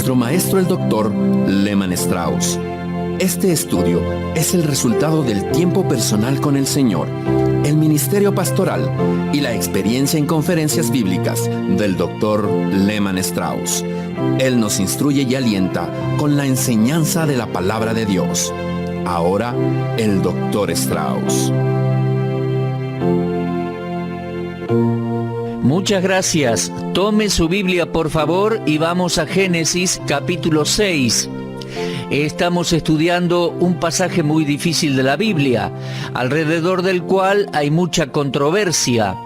nuestro maestro el Dr. Lehmann Strauss. Este estudio es el resultado del tiempo personal con el Señor, el ministerio pastoral y la experiencia en conferencias bíblicas del Dr. Lehmann Strauss. Él nos instruye y alienta con la enseñanza de la palabra de Dios. Ahora, el Dr. Strauss. Muchas gracias. Tome su Biblia, por favor, y vamos a Génesis capítulo 6. Estamos estudiando un pasaje muy difícil de la Biblia, alrededor del cual hay mucha controversia.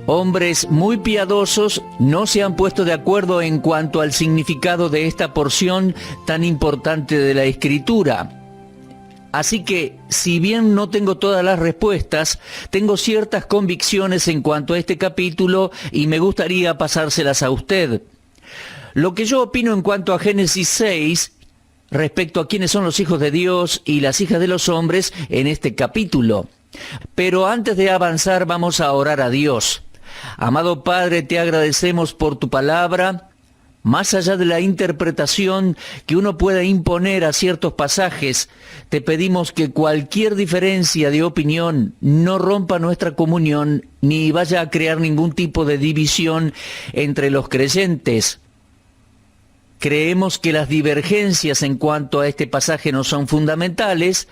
Hombres muy piadosos no se han puesto de acuerdo en cuanto al significado de esta porción tan importante de la Escritura. Así que, si bien no tengo todas las respuestas, tengo ciertas convicciones en cuanto a este capítulo y me gustaría pasárselas a usted. Lo que yo opino en cuanto a Génesis 6, respecto a quiénes son los hijos de Dios y las hijas de los hombres en este capítulo. Pero antes de avanzar, vamos a orar a Dios. Amado Padre, te agradecemos por tu palabra. Más allá de la interpretación que uno pueda imponer a ciertos pasajes, te pedimos que cualquier diferencia de opinión no rompa nuestra comunión ni vaya a crear ningún tipo de división entre los creyentes. Creemos que las divergencias en cuanto a este pasaje no son fundamentales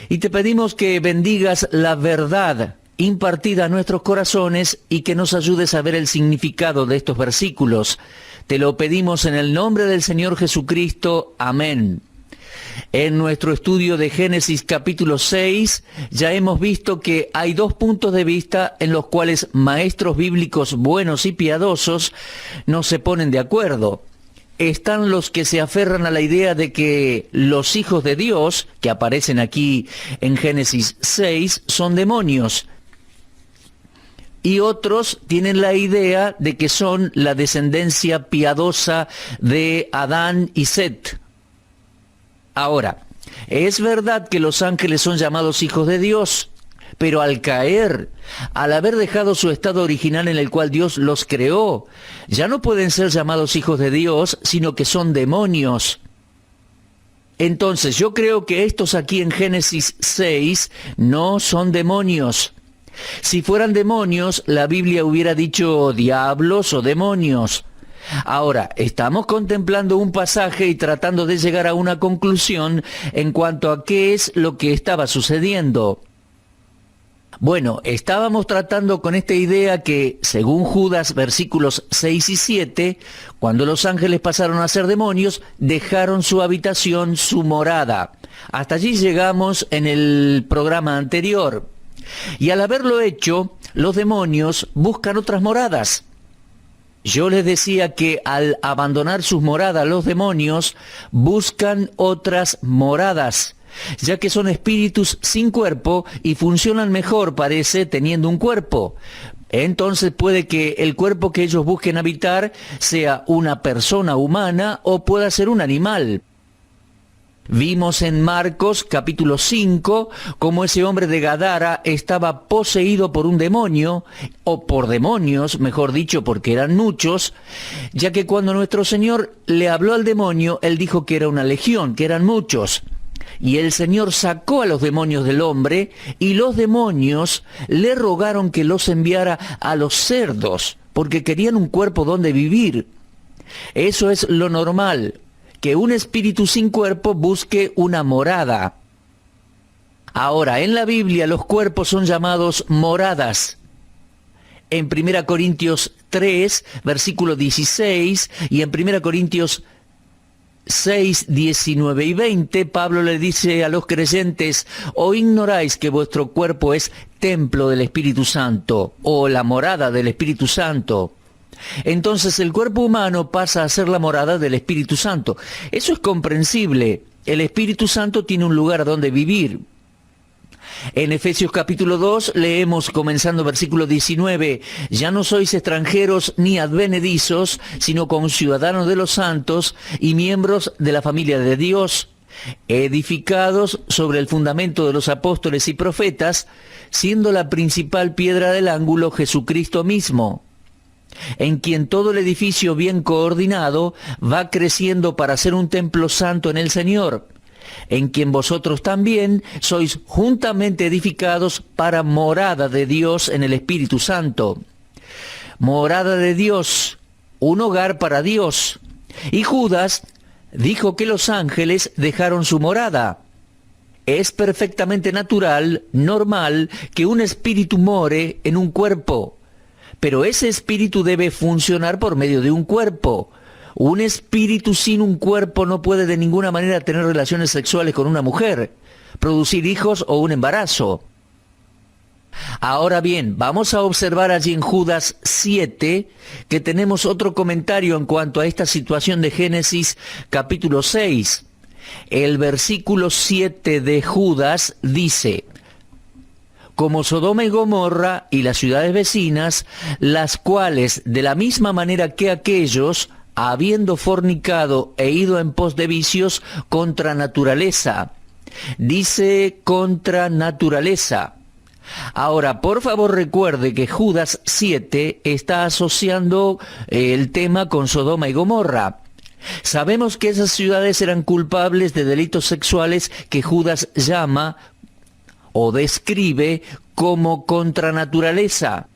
y te pedimos que bendigas la verdad impartida a nuestros corazones y que nos ayudes a ver el significado de estos versículos. Te lo pedimos en el nombre del Señor Jesucristo. Amén. En nuestro estudio de Génesis capítulo 6 ya hemos visto que hay dos puntos de vista en los cuales maestros bíblicos buenos y piadosos no se ponen de acuerdo. Están los que se aferran a la idea de que los hijos de Dios, que aparecen aquí en Génesis 6, son demonios. Y otros tienen la idea de que son la descendencia piadosa de Adán y Set. Ahora, es verdad que los ángeles son llamados hijos de Dios, pero al caer, al haber dejado su estado original en el cual Dios los creó, ya no pueden ser llamados hijos de Dios, sino que son demonios. Entonces, yo creo que estos aquí en Génesis 6 no son demonios. Si fueran demonios, la Biblia hubiera dicho diablos o demonios. Ahora, estamos contemplando un pasaje y tratando de llegar a una conclusión en cuanto a qué es lo que estaba sucediendo. Bueno, estábamos tratando con esta idea que, según Judas, versículos 6 y 7, cuando los ángeles pasaron a ser demonios, dejaron su habitación, su morada. Hasta allí llegamos en el programa anterior. Y al haberlo hecho, los demonios buscan otras moradas. Yo les decía que al abandonar sus moradas, los demonios buscan otras moradas, ya que son espíritus sin cuerpo y funcionan mejor, parece, teniendo un cuerpo. Entonces puede que el cuerpo que ellos busquen habitar sea una persona humana o pueda ser un animal. Vimos en Marcos capítulo 5 cómo ese hombre de Gadara estaba poseído por un demonio, o por demonios, mejor dicho, porque eran muchos, ya que cuando nuestro Señor le habló al demonio, él dijo que era una legión, que eran muchos. Y el Señor sacó a los demonios del hombre, y los demonios le rogaron que los enviara a los cerdos, porque querían un cuerpo donde vivir. Eso es lo normal, que un espíritu sin cuerpo busque una morada. Ahora, en la Biblia los cuerpos son llamados moradas. En 1 Corintios 3, versículo 16, y en 1 Corintios 6, 19 y 20, Pablo le dice a los creyentes: ¿o ignoráis que vuestro cuerpo es templo del Espíritu Santo, o la morada del Espíritu Santo? Entonces el cuerpo humano pasa a ser la morada del Espíritu Santo. Eso es comprensible. El Espíritu Santo tiene un lugar donde vivir. En Efesios capítulo 2 leemos, comenzando versículo 19, «Ya no sois extranjeros ni advenedizos, sino conciudadanos de los santos y miembros de la familia de Dios, edificados sobre el fundamento de los apóstoles y profetas, siendo la principal piedra del ángulo Jesucristo mismo». en quien todo el edificio bien coordinado va creciendo para ser un templo santo en el Señor, en quien vosotros también sois juntamente edificados para morada de Dios en el Espíritu Santo. Morada de Dios, un hogar para Dios. Y Judas dijo que los ángeles dejaron su morada. Es perfectamente natural, normal, que un espíritu more en un cuerpo, pero ese espíritu debe funcionar por medio de un cuerpo. Un espíritu sin un cuerpo no puede de ninguna manera tener relaciones sexuales con una mujer, producir hijos o un embarazo. Ahora bien, vamos a observar allí en Judas 7 que tenemos otro comentario en cuanto a esta situación de Génesis capítulo 6. El versículo 7 de Judas dice: como Sodoma y Gomorra y las ciudades vecinas, las cuales de la misma manera que aquellos, habiendo fornicado e ido en pos de vicios contra naturaleza. Dice contra naturaleza. Ahora, por favor recuerde que Judas 7 está asociando el tema con Sodoma y Gomorra. Sabemos que esas ciudades eran culpables de delitos sexuales que Judas llama o describe como contra naturaleza.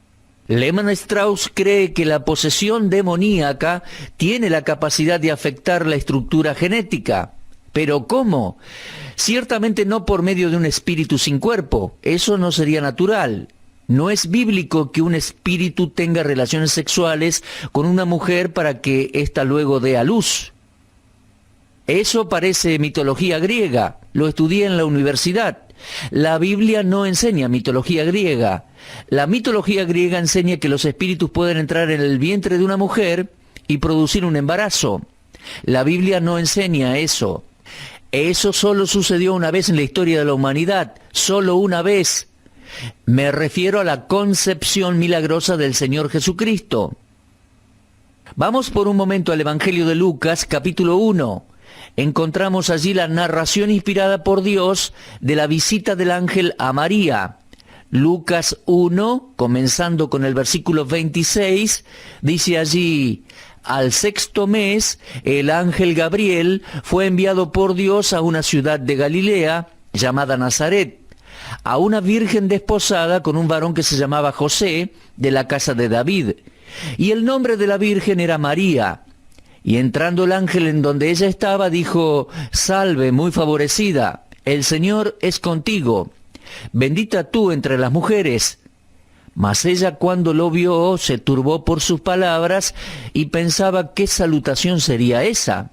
Lehmann Strauss cree que la posesión demoníaca tiene la capacidad de afectar la estructura genética. ¿Pero cómo? Ciertamente no por medio de un espíritu sin cuerpo. Eso no sería natural. No es bíblico que un espíritu tenga relaciones sexuales con una mujer para que ésta luego dé a luz. Eso parece mitología griega. Lo estudié en la universidad. La Biblia no enseña mitología griega. La mitología griega enseña que los espíritus pueden entrar en el vientre de una mujer y producir un embarazo. La Biblia no enseña eso. Eso solo sucedió una vez en la historia de la humanidad, solo una vez. Me refiero a la concepción milagrosa del Señor Jesucristo. Vamos por un momento al Evangelio de Lucas, capítulo 1. Encontramos allí la narración inspirada por Dios de la visita del ángel a María. Lucas 1, comenzando con el versículo 26, dice allí: al sexto mes, el ángel Gabriel fue enviado por Dios a una ciudad de Galilea, llamada Nazaret, a una virgen desposada con un varón que se llamaba José, de la casa de David. Y el nombre de la virgen era María. Y entrando el ángel en donde ella estaba, dijo: salve, muy favorecida, el Señor es contigo. Bendita tú entre las mujeres. Mas ella, cuando lo vio, se turbó por sus palabras y pensaba qué salutación sería esa.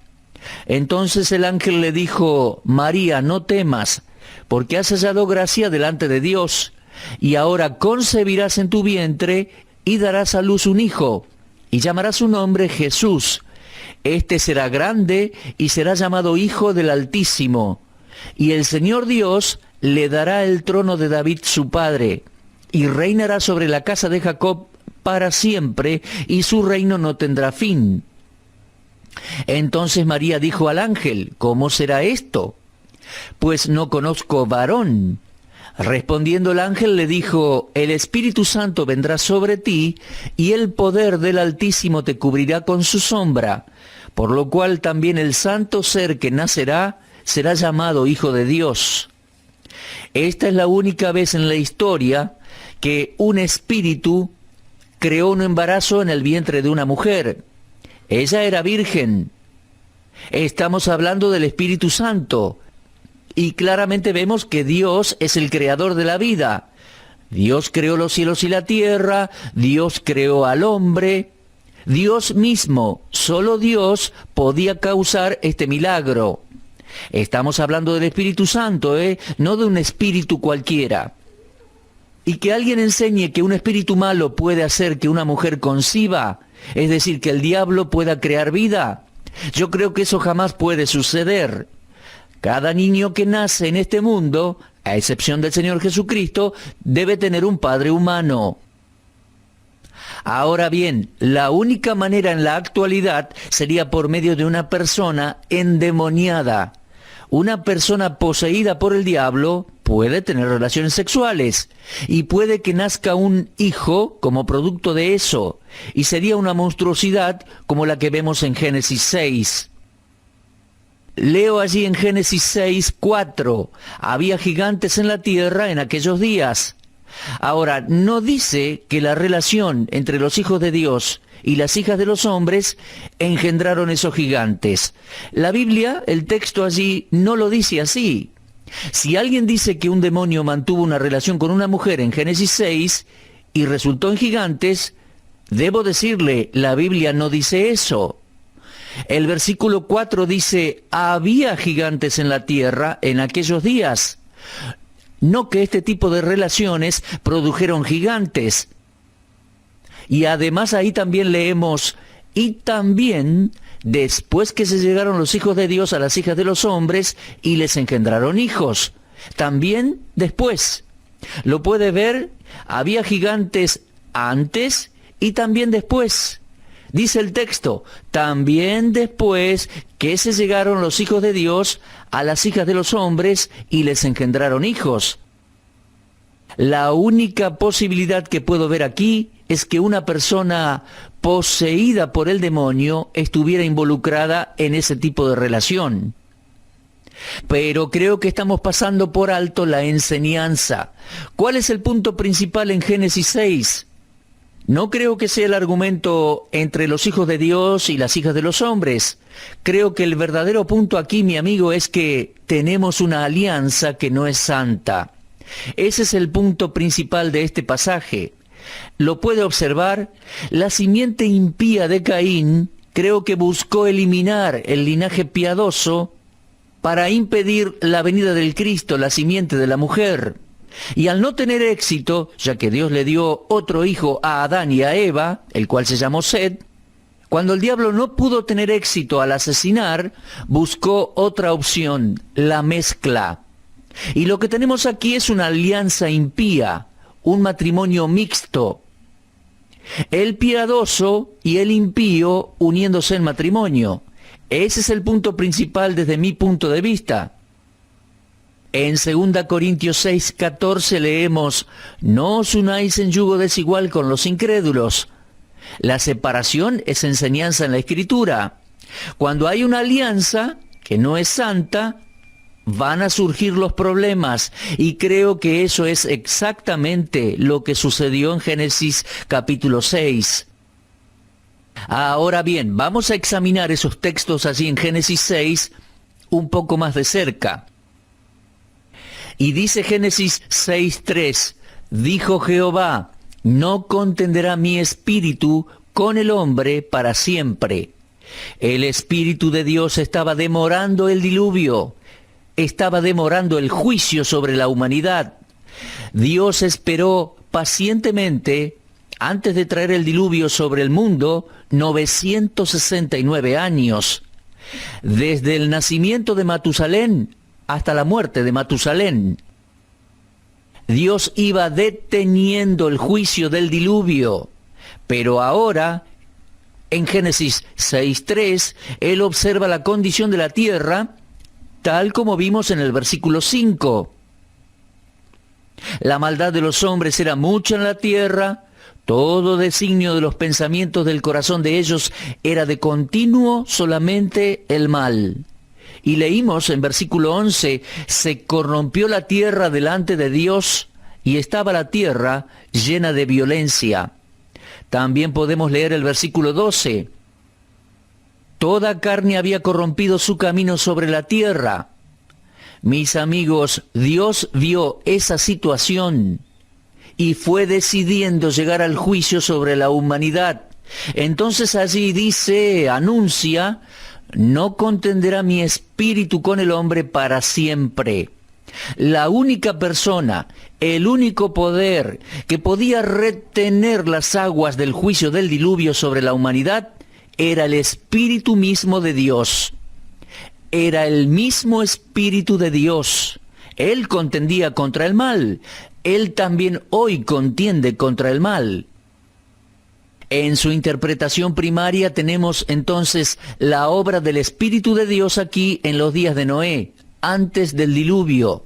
Entonces el ángel le dijo: María, no temas, porque has hallado gracia delante de Dios, y ahora concebirás en tu vientre y darás a luz un hijo, y llamarás su nombre Jesús. Este será grande y será llamado Hijo del Altísimo, y el Señor Dios le dará el trono de David su padre, y reinará sobre la casa de Jacob para siempre, y su reino no tendrá fin. Entonces María dijo al ángel: ¿cómo será esto? Pues no conozco varón. Respondiendo el ángel le dijo: el Espíritu Santo vendrá sobre ti, y el poder del Altísimo te cubrirá con su sombra, por lo cual también el santo ser que nacerá será llamado Hijo de Dios. Esta es la única vez en la historia que un espíritu creó un embarazo en el vientre de una mujer. Ella era virgen. Estamos hablando del Espíritu Santo. Y claramente vemos que Dios es el creador de la vida. Dios creó los cielos y la tierra, Dios creó al hombre. Dios mismo, solo Dios, podía causar este milagro. Estamos hablando del Espíritu Santo, no de un espíritu cualquiera. Y que alguien enseñe que un espíritu malo puede hacer que una mujer conciba, es decir, que el diablo pueda crear vida, yo creo que eso jamás puede suceder. Cada niño que nace en este mundo, a excepción del Señor Jesucristo, debe tener un padre humano. Ahora bien, la única manera en la actualidad sería por medio de una persona endemoniada, Una persona poseída por el diablo puede tener relaciones sexuales y puede que nazca un hijo como producto de eso, y sería una monstruosidad como la que vemos en Génesis 6. Leo allí en Génesis 6:4, había gigantes en la tierra en aquellos días. Ahora, no dice que la relación entre los hijos de Dios y las hijas de los hombres engendraron esos gigantes. La Biblia, el texto allí, no lo dice así. Si alguien dice que un demonio mantuvo una relación con una mujer en Génesis 6 y resultó en gigantes, debo decirle, la Biblia no dice eso. El versículo 4 dice, había gigantes en la tierra en aquellos días. No que este tipo de relaciones produjeron gigantes. Y además ahí también leemos, y también después que se llegaron los hijos de Dios a las hijas de los hombres y les engendraron hijos. También después. Lo puede ver, había gigantes antes y también después. Dice el texto, también después que se llegaron los hijos de Dios a las hijas de los hombres y les engendraron hijos. La única posibilidad que puedo ver aquí es que una persona poseída por el demonio estuviera involucrada en ese tipo de relación. Pero creo que estamos pasando por alto la enseñanza. ¿Cuál es el punto principal en Génesis 6? No creo que sea el argumento entre los hijos de Dios y las hijas de los hombres. Creo que el verdadero punto aquí, mi amigo, es que tenemos una alianza que no es santa. Ese es el punto principal de este pasaje. Lo puede observar, la simiente impía de Caín creo que buscó eliminar el linaje piadoso para impedir la venida del Cristo, la simiente de la mujer. Y al no tener éxito, ya que Dios le dio otro hijo a Adán y a Eva, el cual se llamó Set, cuando el diablo no pudo tener éxito al asesinar, buscó otra opción, la mezcla. Y lo que tenemos aquí es una alianza impía, un matrimonio mixto. El piadoso y el impío uniéndose en matrimonio. Ese es el punto principal desde mi punto de vista. En 2 Corintios 6:14 leemos, no os unáis en yugo desigual con los incrédulos. La separación es enseñanza en la Escritura. Cuando hay una alianza que no es santa, van a surgir los problemas, y creo que eso es exactamente lo que sucedió en Génesis capítulo 6. Ahora bien, vamos a examinar esos textos allí en Génesis 6 un poco más de cerca. Y dice Génesis 6:3, dijo Jehová, no contenderá mi espíritu con el hombre para siempre. El espíritu de Dios estaba demorando el diluvio, estaba demorando el juicio sobre la humanidad. Dios esperó pacientemente, antes de traer el diluvio sobre el mundo, 969 años. Desde el nacimiento de Matusalén hasta la muerte de Matusalén. Dios iba deteniendo el juicio del diluvio, pero ahora, en Génesis 6:3, Él observa la condición de la tierra, tal como vimos en el versículo 5. La maldad de los hombres era mucha en la tierra, todo designio de los pensamientos del corazón de ellos era de continuo solamente el mal. Y leímos en versículo 11, se corrompió la tierra delante de Dios y estaba la tierra llena de violencia. También podemos leer el versículo 12. Toda carne había corrompido su camino sobre la tierra. Mis amigos, Dios vio esa situación y fue decidiendo llegar al juicio sobre la humanidad. Entonces allí dice, anuncia, no contenderá mi espíritu con el hombre para siempre. La única persona, el único poder que podía retener las aguas del juicio del diluvio sobre la humanidad era el Espíritu mismo de Dios. Era el mismo Espíritu de Dios. Él contendía contra el mal. Él también hoy contiende contra el mal. En su interpretación primaria tenemos entonces la obra del Espíritu de Dios aquí en los días de Noé, antes del diluvio.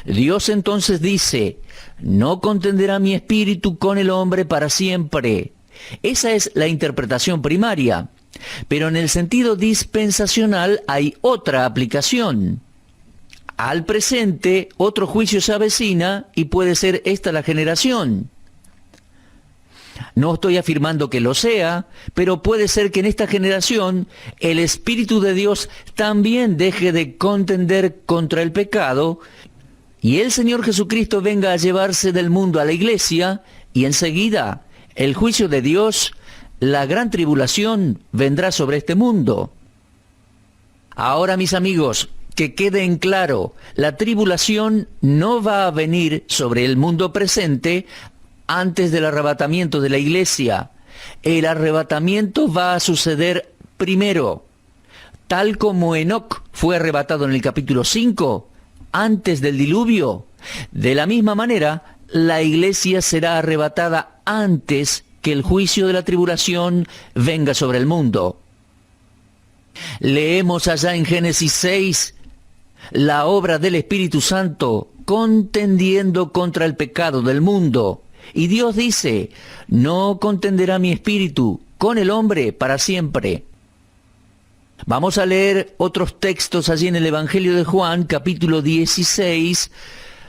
Dios entonces dice, no contenderá mi espíritu con el hombre para siempre. Esa es la interpretación primaria. Pero en el sentido dispensacional hay otra aplicación. Al presente, otro juicio se avecina y puede ser esta la generación. No estoy afirmando que lo sea, pero puede ser que en esta generación el Espíritu de Dios también deje de contender contra el pecado y el Señor Jesucristo venga a llevarse del mundo a la iglesia y enseguida el juicio de Dios, la gran tribulación, vendrá sobre este mundo. Ahora, mis amigos, que quede en claro, la tribulación no va a venir sobre el mundo presente antes del arrebatamiento de la iglesia. El arrebatamiento va a suceder primero, tal como Enoc fue arrebatado en el capítulo 5, antes del diluvio. De la misma manera, la iglesia será arrebatada antes que el juicio de la tribulación venga sobre el mundo. Leemos allá en Génesis 6 la obra del Espíritu Santo contendiendo contra el pecado del mundo. Y Dios dice, no contenderá mi espíritu con el hombre para siempre. Vamos a leer otros textos allí en el Evangelio de Juan, capítulo 16,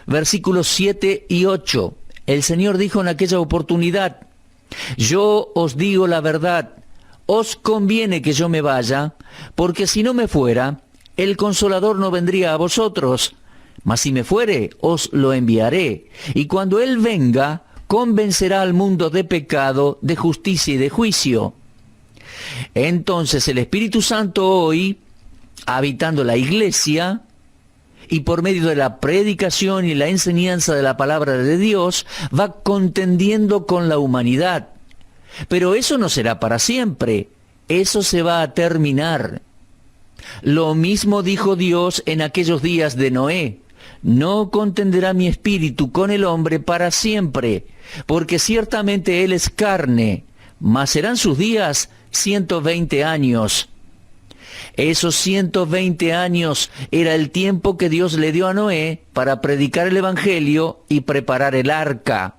versículos 7 y 8. El Señor dijo en aquella oportunidad, yo os digo la verdad, os conviene que yo me vaya, porque si no me fuera, el Consolador no vendría a vosotros, mas si me fuere, os lo enviaré. Y cuando Él venga, convencerá al mundo de pecado, de justicia y de juicio. Entonces el Espíritu Santo hoy, habitando la iglesia, y por medio de la predicación y la enseñanza de la palabra de Dios, va contendiendo con la humanidad. Pero eso no será para siempre, eso se va a terminar. Lo mismo dijo Dios en aquellos días de Noé, no contenderá mi espíritu con el hombre para siempre, porque ciertamente él es carne, mas serán sus días 120 años. Esos 120 años era el tiempo que Dios le dio a Noé para predicar el Evangelio y preparar el arca.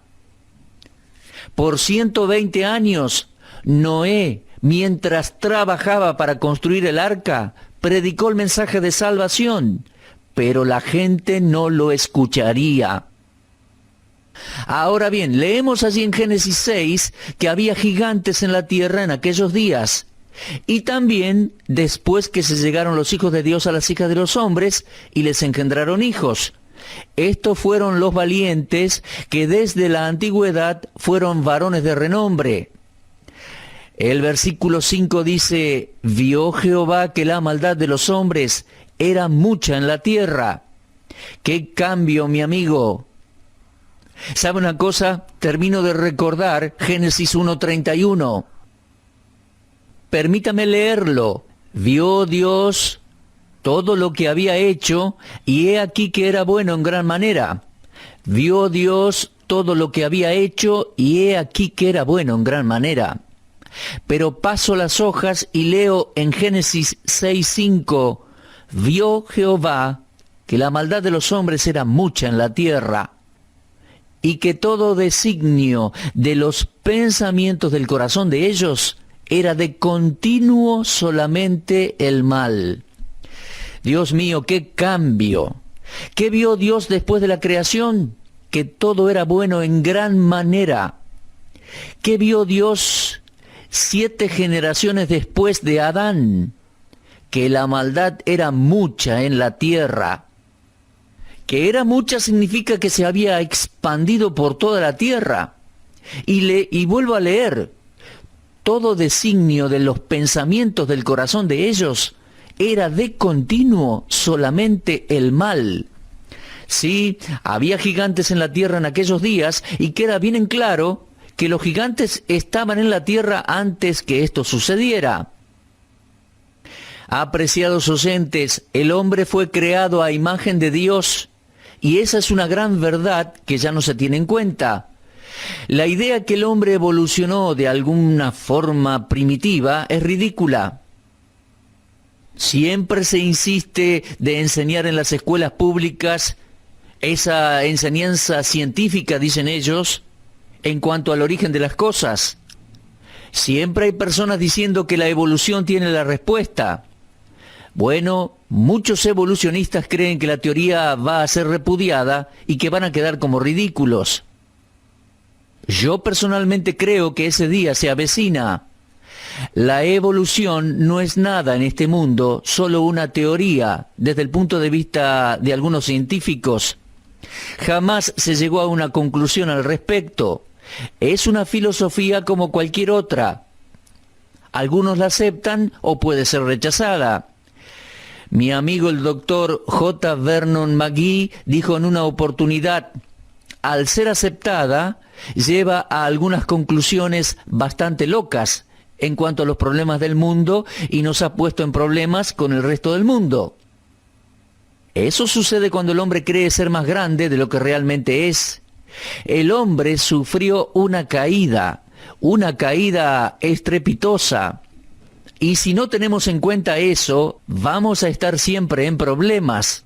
Por 120 años, Noé, mientras trabajaba para construir el arca, predicó el mensaje de salvación, pero la gente no lo escucharía. Ahora bien, leemos allí en Génesis 6 que había gigantes en la tierra en aquellos días, y también después que se llegaron los hijos de Dios a las hijas de los hombres y les engendraron hijos. Estos fueron los valientes que desde la antigüedad fueron varones de renombre. El versículo 5 dice, vio Jehová que la maldad de los hombres era mucha en la tierra. ¡Qué cambio, mi amigo! ¿Sabe una cosa? Termino de recordar Génesis 1:31. Permítame leerlo. Vio Dios todo lo que había hecho, y he aquí que era bueno en gran manera. Vio Dios todo lo que había hecho, y he aquí que era bueno en gran manera. Pero paso las hojas y leo en Génesis 6:5, vio Jehová que la maldad de los hombres era mucha en la tierra, y que todo designio de los pensamientos del corazón de ellos era de continuo solamente el mal. Dios mío, qué cambio. ¿Qué vio Dios después de la creación? Que todo era bueno en gran manera. ¿Qué vio Dios 7 generaciones después de Adán? Que la maldad era mucha en la tierra. Que era mucha significa que se había expandido por toda la tierra. Y vuelvo a leer, todo designio de los pensamientos del corazón de ellos era de continuo solamente el mal. Sí, había gigantes en la tierra en aquellos días, y queda bien en claro que los gigantes estaban en la tierra antes que esto sucediera. Apreciados oyentes, el hombre fue creado a imagen de Dios, y esa es una gran verdad que ya no se tiene en cuenta. La idea que el hombre evolucionó de alguna forma primitiva es ridícula. Siempre se insiste de enseñar en las escuelas públicas esa enseñanza científica, dicen ellos, en cuanto al origen de las cosas. Siempre hay personas diciendo que la evolución tiene la respuesta. Bueno, muchos evolucionistas creen que la teoría va a ser repudiada y que van a quedar como ridículos. Yo personalmente creo que ese día se avecina. La evolución no es nada en este mundo, solo una teoría, desde el punto de vista de algunos científicos. Jamás se llegó a una conclusión al respecto. Es una filosofía como cualquier otra. Algunos la aceptan o puede ser rechazada. Mi amigo el doctor J. Vernon McGee dijo en una oportunidad, al ser aceptada, lleva a algunas conclusiones bastante locas en cuanto a los problemas del mundo y nos ha puesto en problemas con el resto del mundo. Eso sucede cuando el hombre cree ser más grande de lo que realmente es. El hombre sufrió una caída estrepitosa. Y si no tenemos en cuenta eso, vamos a estar siempre en problemas.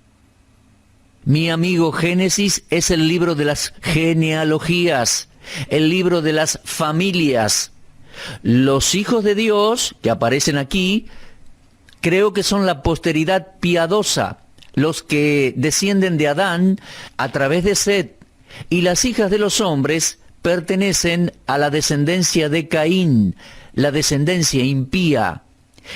Mi amigo, Génesis es el libro de las genealogías, el libro de las familias. Los hijos de Dios, que aparecen aquí, creo que son la posteridad piadosa, los que descienden de Adán a través de Set, y las hijas de los hombres pertenecen a la descendencia de Caín, la descendencia impía.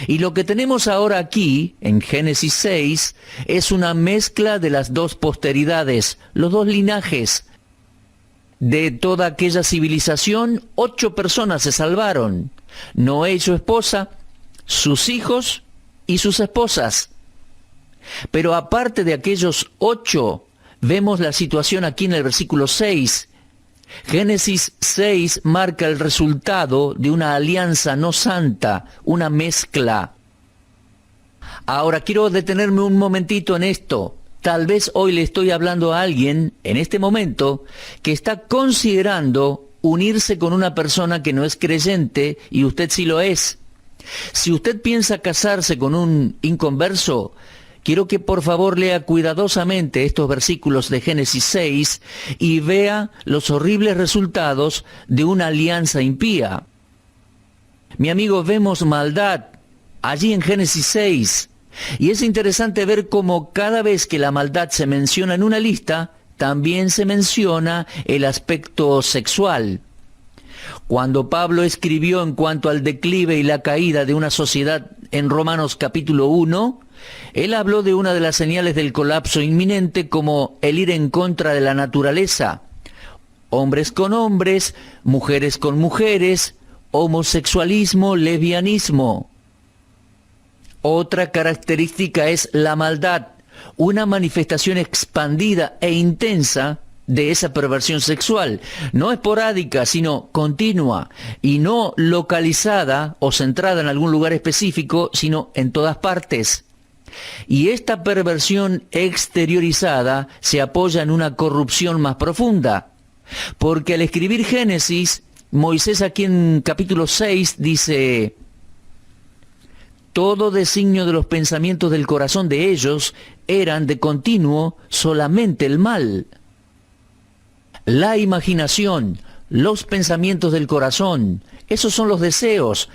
Y lo que tenemos ahora aquí, en Génesis 6, es una mezcla de las dos posteridades, los dos linajes. De toda aquella civilización, 8 personas se salvaron: Noé y su esposa, sus hijos y sus esposas. Pero aparte de aquellos 8, vemos la situación aquí en el versículo 6. Génesis 6 marca el resultado de una alianza no santa, una mezcla. Ahora quiero detenerme un momentito en esto. Tal vez hoy le estoy hablando a alguien, en este momento, que está considerando unirse con una persona que no es creyente y usted sí lo es. Si usted piensa casarse con un inconverso, quiero que por favor lea cuidadosamente estos versículos de Génesis 6 y vea los horribles resultados de una alianza impía. Mi amigo, vemos maldad allí en Génesis 6. Y es interesante ver cómo cada vez que la maldad se menciona en una lista, también se menciona el aspecto sexual. Cuando Pablo escribió en cuanto al declive y la caída de una sociedad en Romanos capítulo 1, él habló de una de las señales del colapso inminente como el ir en contra de la naturaleza. Hombres con hombres, mujeres con mujeres, homosexualismo, lesbianismo. Otra característica es la maldad, una manifestación expandida e intensa de esa perversión sexual, no esporádica, sino continua, y no localizada o centrada en algún lugar específico, sino en todas partes. Y esta perversión exteriorizada se apoya en una corrupción más profunda, porque al escribir Génesis, Moisés aquí en capítulo 6 dice: todo designio de los pensamientos del corazón de ellos eran de continuo solamente el mal. La imaginación, los pensamientos del corazón, esos son los deseos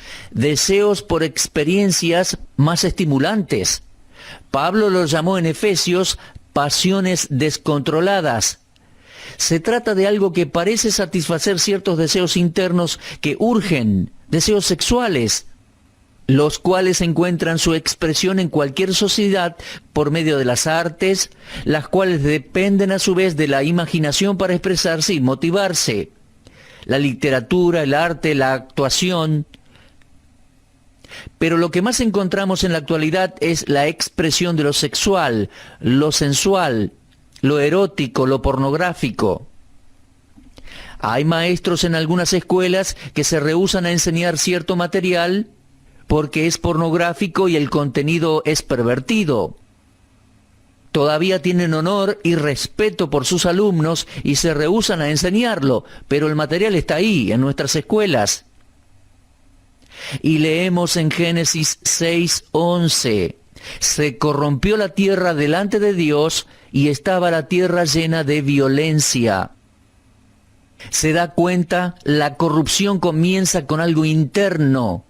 por experiencias más estimulantes. Pablo los llamó en Efesios pasiones descontroladas. Se trata de algo que parece satisfacer ciertos deseos internos que urgen, deseos sexuales, los cuales encuentran su expresión en cualquier sociedad por medio de las artes, las cuales dependen a su vez de la imaginación para expresarse y motivarse. La literatura, el arte, la actuación. Pero lo que más encontramos en la actualidad es la expresión de lo sexual, lo sensual, lo erótico, lo pornográfico. Hay maestros en algunas escuelas que se rehúsan a enseñar cierto material porque es pornográfico y el contenido es pervertido. Todavía tienen honor y respeto por sus alumnos y se rehúsan a enseñarlo, pero el material está ahí, en nuestras escuelas. Y leemos en Génesis 6:11, Se corrompió la tierra delante de Dios y estaba la tierra llena de violencia. Se da cuenta, la corrupción comienza con algo interno,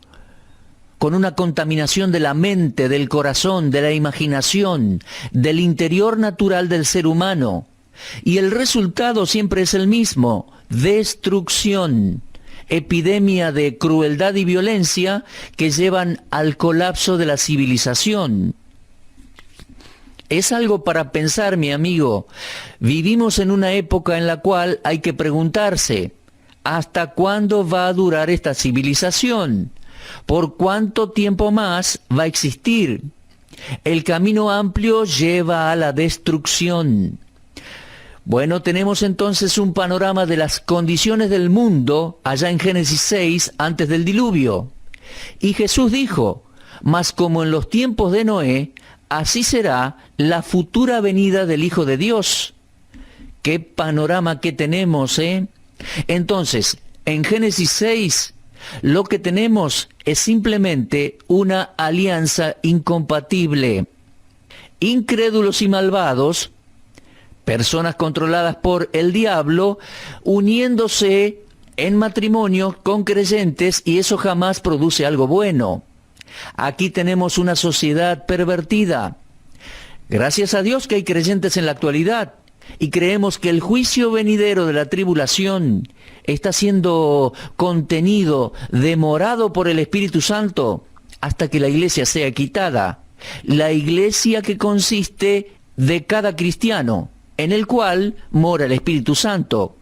con una contaminación de la mente, del corazón, de la imaginación, del interior natural del ser humano. Y el resultado siempre es el mismo: destrucción, epidemia de crueldad y violencia que llevan al colapso de la civilización. Es algo para pensar, mi amigo. Vivimos en una época en la cual hay que preguntarse: ¿hasta cuándo va a durar esta civilización? ¿Por cuánto tiempo más va a existir? El camino amplio lleva a la destrucción. Bueno, tenemos entonces un panorama de las condiciones del mundo allá en Génesis 6, antes del diluvio. Y Jesús dijo: mas como en los tiempos de Noé, así será la futura venida del Hijo de Dios. ¡Qué panorama que tenemos, eh! Entonces, en Génesis 6, lo que tenemos es simplemente una alianza incompatible. Incrédulos y malvados, personas controladas por el diablo, uniéndose en matrimonio con creyentes, y eso jamás produce algo bueno. Aquí tenemos una sociedad pervertida. Gracias a Dios que hay creyentes en la actualidad, y creemos que el juicio venidero de la tribulación está siendo contenido, demorado por el Espíritu Santo, hasta que la iglesia sea quitada. La iglesia que consiste de cada cristiano, en el cual mora el Espíritu Santo.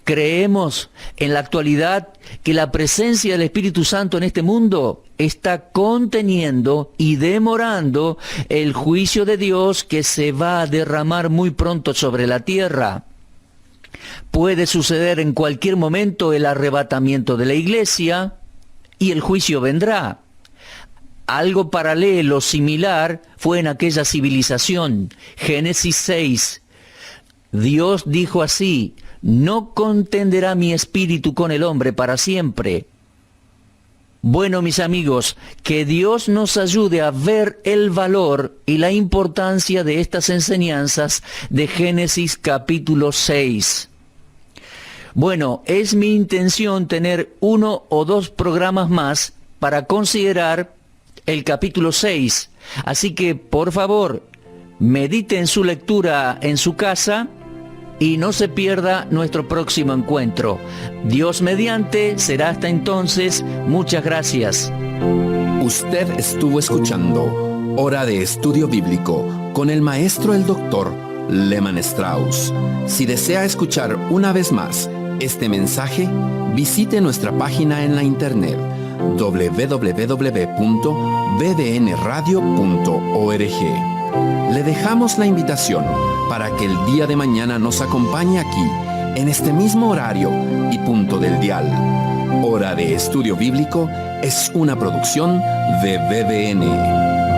Creemos en la actualidad que la presencia del Espíritu Santo en este mundo está conteniendo y demorando el juicio de Dios que se va a derramar muy pronto sobre la tierra. Puede suceder en cualquier momento el arrebatamiento de la iglesia y el juicio vendrá. Algo paralelo, similar, fue en aquella civilización. Génesis 6. Dios dijo así: no contenderá mi espíritu con el hombre para siempre. Bueno, mis amigos, que Dios nos ayude a ver el valor y la importancia de estas enseñanzas de Génesis capítulo 6. Bueno, es mi intención tener 1 o 2 programas más para considerar el capítulo 6. Así que, por favor, medite en su lectura en su casa y no se pierda nuestro próximo encuentro. Dios mediante, será hasta entonces. Muchas gracias. Usted estuvo escuchando Hora de Estudio Bíblico con el maestro el doctor Lehman Strauss. Si desea escuchar una vez más este mensaje, visite nuestra página en la internet www.bbnradio.org. Le dejamos la invitación para que el día de mañana nos acompañe aquí, en este mismo horario y punto del dial. Hora de Estudio Bíblico es una producción de BBN.